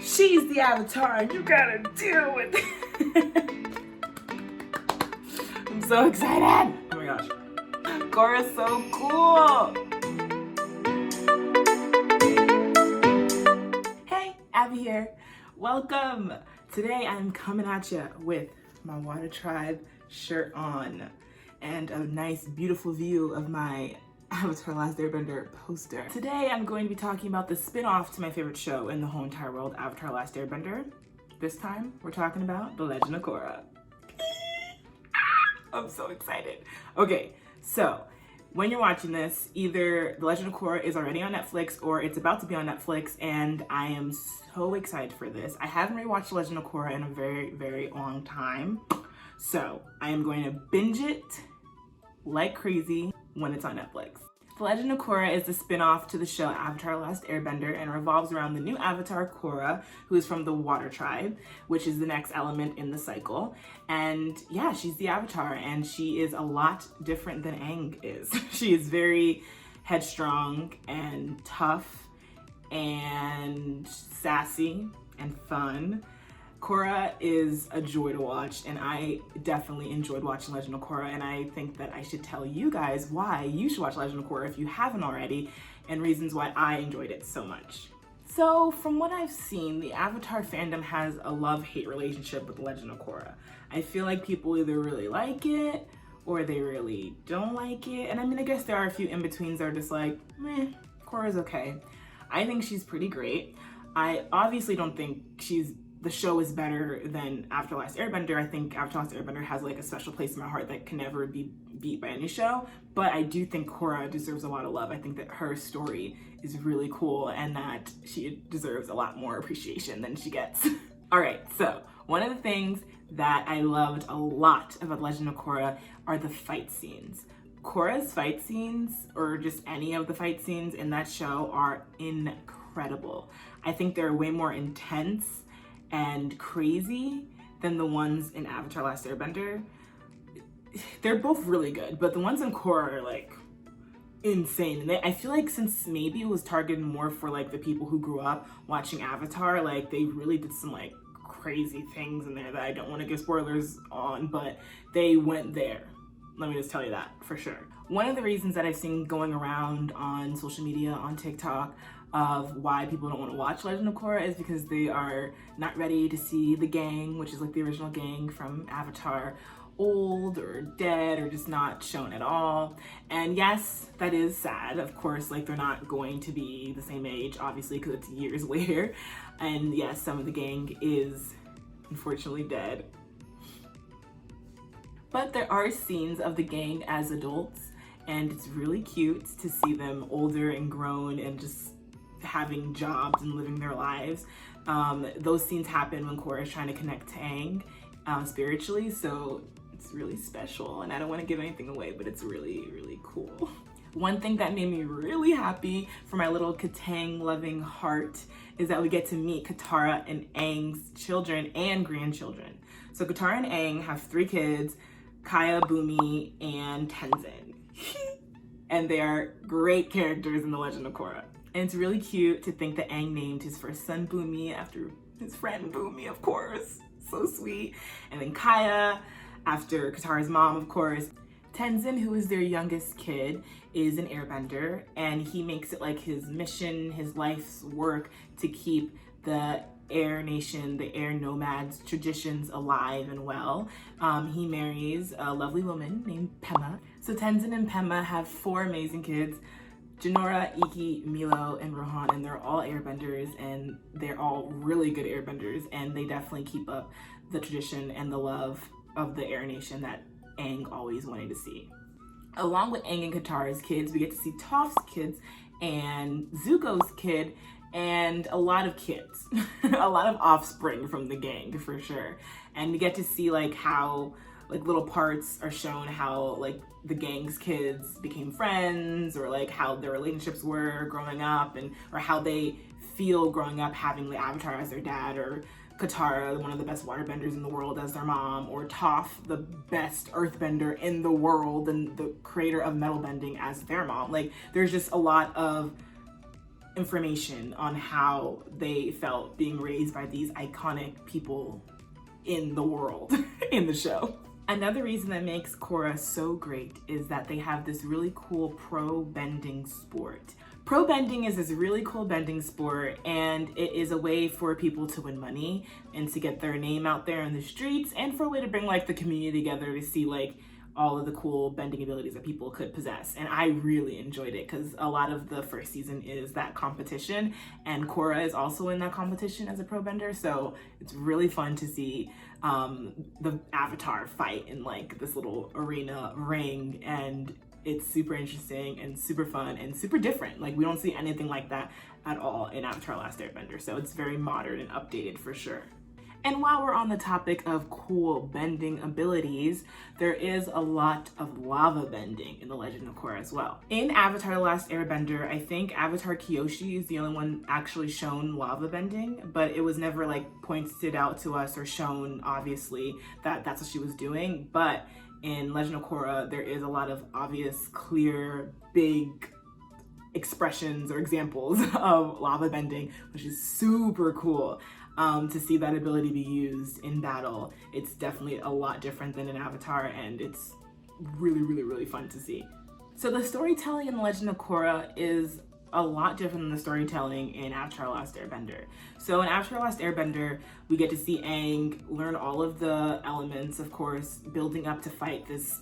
She's the Avatar and you gotta deal with it. I'm so excited. Oh my gosh. Korra's so cool. Hey, Abby here. Welcome. Today I'm coming at you with my Water Tribe shirt on and a nice beautiful view of my Avatar Last Airbender poster. Today I'm going to be talking about the spin-off to my favorite show in the whole entire world, Avatar Last Airbender. This time we're talking about The Legend of Korra. I'm so excited. Okay, so when you're watching this, either The Legend of Korra is already on Netflix or it's about to be on Netflix, and I am so excited for this. I haven't rewatched The Legend of Korra in a very, very long time, so I am going to binge it like crazy when it's on Netflix. The Legend of Korra is the spin-off to the show Avatar Last Airbender and revolves around the new avatar Korra, who is from the Water Tribe, which is the next element in the cycle. And yeah, she's the avatar and she is a lot different than Aang is. She is very headstrong and tough and sassy and fun. Korra is a joy to watch, and I definitely enjoyed watching Legend of Korra, and I think that I should tell you guys why you should watch Legend of Korra if you haven't already, and reasons why I enjoyed it so much. So from what I've seen, the Avatar fandom has a love-hate relationship with Legend of Korra. I feel like people either really like it or they really don't like it, and I mean, I guess there are a few in-betweens that are just like, meh, Korra's okay. I think she's pretty great. I obviously don't think the show is better than Avatar Last Airbender. I think Avatar Last Airbender has like a special place in my heart that can never be beat by any show, but I do think Korra deserves a lot of love. I think that her story is really cool and that she deserves a lot more appreciation than she gets. All right, so one of the things that I loved a lot about Legend of Korra are the fight scenes. Korra's fight scenes, or just any of the fight scenes in that show, are incredible. I think they're way more intense and crazy than the ones in Avatar Last Airbender. They're both really good, but the ones in Korra are like insane. And I feel like since maybe it was targeted more for like the people who grew up watching Avatar, like they really did some like crazy things in there that I don't want to give spoilers on, but they went there. Let me just tell you that for sure. One of the reasons that I've seen going around on social media, on TikTok, of why people don't want to watch Legend of Korra is because they are not ready to see the gang, which is like the original gang from Avatar, old or dead or just not shown at all. And yes, that is sad. Of course, like they're not going to be the same age, obviously, because it's years later. And yes, some of the gang is unfortunately dead. But there are scenes of the gang as adults, and it's really cute to see them older and grown and just having jobs and living their lives. Those scenes happen when Korra is trying to connect to Aang spiritually, so it's really special, and I don't want to give anything away, but it's really, really cool. One thing that made me really happy for my little Katang loving heart is that we get to meet Katara and Aang's children and grandchildren. So Katara and Aang have 3 kids, Kaya, Bumi, and Tenzin. And they are great characters in The Legend of Korra. And it's really cute to think that Aang named his first son Bumi after his friend Bumi, of course. So sweet. And then Kaya after Katara's mom, of course. Tenzin, who is their youngest kid, is an airbender, and he makes it like his mission, his life's work to keep the Air Nation, the Air Nomads traditions alive and well. He marries a lovely woman named Pema. So Tenzin and Pema have 4 amazing kids, Jinora, Iki, Milo, and Rohan, and they're all airbenders, and they're all really good airbenders, and they definitely keep up the tradition and the love of the Air Nation that Aang always wanted to see. Along with Aang and Katara's kids, we get to see Toph's kids and Zuko's kid, and a lot of kids, a lot of offspring from the gang for sure. And we get to see like how like little parts are shown, how like the gang's kids became friends, or like how their relationships were growing up, and or how they feel growing up having the Avatar as their dad, or Katara, one of the best waterbenders in the world, as their mom, or Toph, the best earthbender in the world and the creator of metal bending, as their mom. Like, there's just a lot of information on how they felt being raised by these iconic people in the world in the show. Another reason that makes Korra so great is that they have this really cool pro bending sport. Pro bending is this really cool bending sport, and it is a way for people to win money and to get their name out there in the streets, and for a way to bring like the community together to see like all of the cool bending abilities that people could possess. And I really enjoyed it because a lot of the first season is that competition, and Korra is also in that competition as a pro bender, so it's really fun to see the Avatar fight in like this little arena ring, and it's super interesting and super fun and super different. Like, we don't see anything like that at all in Avatar Last Airbender, so it's very modern and updated for sure. And while we're on the topic of cool bending abilities, there is a lot of lava bending in The Legend of Korra as well. In Avatar The Last Airbender, I think Avatar Kyoshi is the only one actually shown lava bending, but it was never like pointed out to us or shown obviously that that's what she was doing. But in Legend of Korra, there is a lot of obvious, clear, big expressions or examples of lava bending, which is super cool. To see that ability be used in battle, it's definitely a lot different than in Avatar, and it's really, really, really fun to see. So the storytelling in The Legend of Korra is a lot different than the storytelling in Avatar The Last Airbender. So in Avatar The Last Airbender, we get to see Aang learn all of the elements, of course, building up to fight this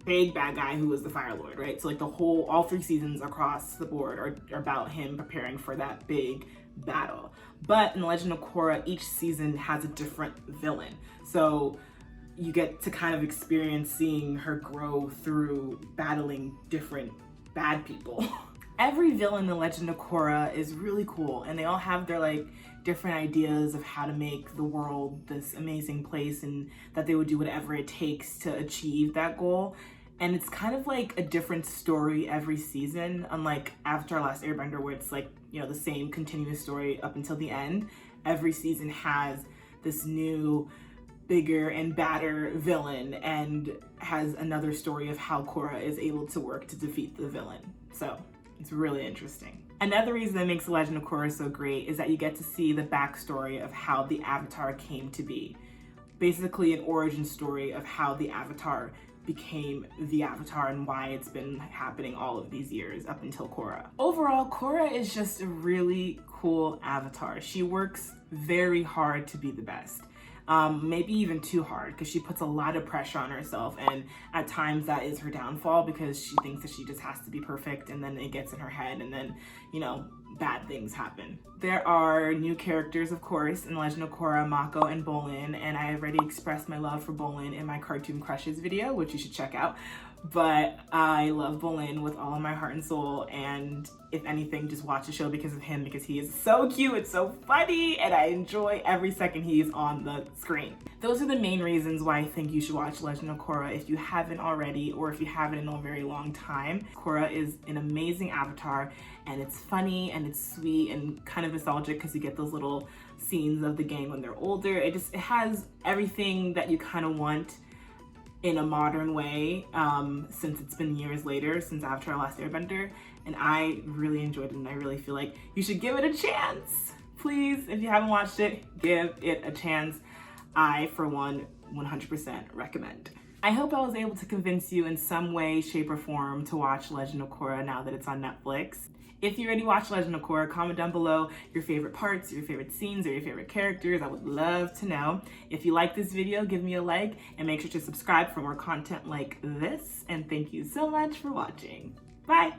big bad guy who was the Fire Lord, right? So like all 3 seasons across the board are about him preparing for that big battle. But in The Legend of Korra, each season has a different villain. So you get to kind of experience seeing her grow through battling different bad people. Every villain in The Legend of Korra is really cool, and they all have their like different ideas of how to make the world this amazing place, and that they would do whatever it takes to achieve that goal. And it's kind of like a different story every season, unlike Avatar Last Airbender, where it's like, you know, the same continuous story up until the end. Every season has this new, bigger and badder villain, and has another story of how Korra is able to work to defeat the villain. So it's really interesting. Another reason that makes The Legend of Korra so great is that you get to see the backstory of how the Avatar came to be. Basically an origin story of how the Avatar became the Avatar and why it's been happening all of these years up until Korra. Overall, Korra is just a really cool Avatar. She works very hard to be the best. Maybe even too hard, because she puts a lot of pressure on herself, and at times that is her downfall, because she thinks that she just has to be perfect, and then it gets in her head, and then, you know, bad things happen. There are new characters, of course, in Legend of Korra, Mako and Bolin, and I already expressed my love for Bolin in my Cartoon Crushes video, which you should check out. But I love Bolin with all of my heart and soul, and if anything, just watch the show because of him, because he is so cute, it's so funny, and I enjoy every second he's on the screen. Those are the main reasons why I think you should watch Legend of Korra if you haven't already, or if you haven't in a very long time. Korra is an amazing Avatar, and it's funny, and it's sweet, and kind of nostalgic because you get those little scenes of the gang when they're older. It has everything that you kind of want in a modern way, since it's been years later since Avatar Last Airbender, and I really enjoyed it, and I really feel like you should give it a chance. Please, if you haven't watched it, give it a chance. I, for one, 100% recommend. I hope I was able to convince you in some way, shape, or form to watch Legend of Korra now that it's on Netflix. If you already watched Legend of Korra, comment down below your favorite parts, your favorite scenes, or your favorite characters. I would love to know. If you like this video, give me a like, and make sure to subscribe for more content like this. And thank you so much for watching. Bye!